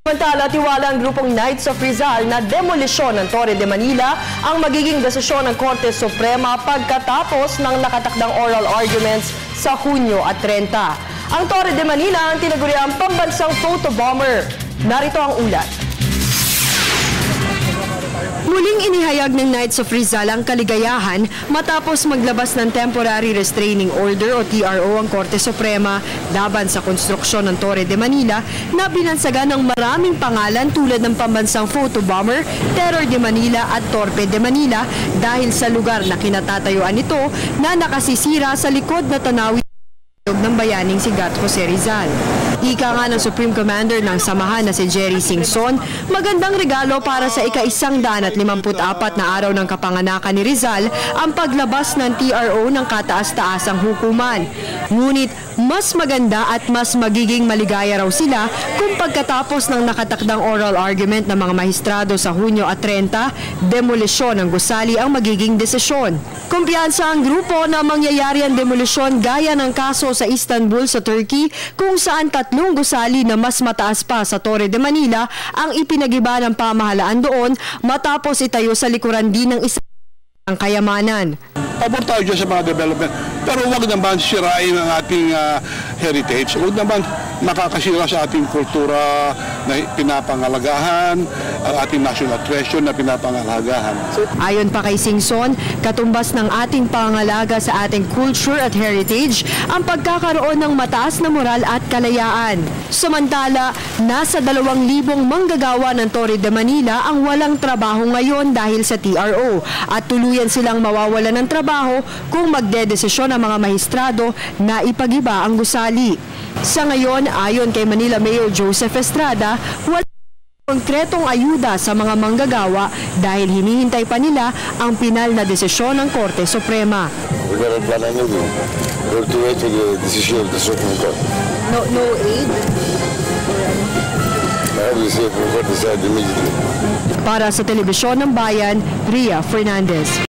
Samantala, tiwala ang grupong Knights of Rizal na demolisyon ng Torre de Manila ang magiging desisyon ng Korte Suprema pagkatapos ng nakatakdang oral arguments sa Hunyo at 30. Ang Torre de Manila ang tinaguriang pambansang photo bomber. Narito ang ulat. Muling inihayag ng Knights of Rizal ang kaligayahan matapos maglabas ng Temporary Restraining Order o TRO ang Korte Suprema laban sa konstruksyon ng Torre de Manila na binansagan ng maraming pangalan tulad ng pambansang photo bomber, Terror de Manila at Torpe de Manila dahil sa lugar na kinatatayuan nito na nakasisira sa likod na tanawin ng bayaning si Gat Jose Rizal. Ika nga ng Supreme Commander ng samahan na si Jerry Singson, magandang regalo para sa ika-154 na araw ng kapanganakan ni Rizal ang paglabas ng TRO ng kataas-taasang hukuman. Ngunit mas maganda at mas magiging maligaya raw sila kung pagkatapos ng nakatakdang oral argument ng mga mahistrado sa Hunyo at 30, demolisyon ng gusali ang magiging desisyon. Kumpiyansa ang grupo na mangyayari ang demolisyon gaya ng kaso sa Istanbul sa Turkey kung saan 3 gusali na mas mataas pa sa Torre de Manila ang ipinagiba ng pamahalaan doon matapos itayo sa likuran din ng isang kayamanan. Pabor tayo dyan sa mga development, pero huwag naman sirain ang ating heritage. Huwag naman nakakasira sa ating kultura na pinapangalagahan, ang ating national treasure na pinapangalagahan. Ayon pa kay Singson, katumbas ng ating pangalaga sa ating culture at heritage ang pagkakaroon ng mataas na moral at kalayaan. Samantala, nasa 2,000 manggagawa ng Torre de Manila ang walang trabaho ngayon dahil sa TRO at tuluyan silang mawawalan ng trabaho kung magdedesisyon ang mga mahistrado na ipagiba ang gusali. Sa ngayon, ayon kay Manila Mayor Joseph Estrada, wala konkretong ayuda sa mga manggagawa dahil hinihintay pa nila ang pinal na desisyon ng Korte Suprema. No aid? Para sa Telebisyon ng Bayan, Ria Fernandez.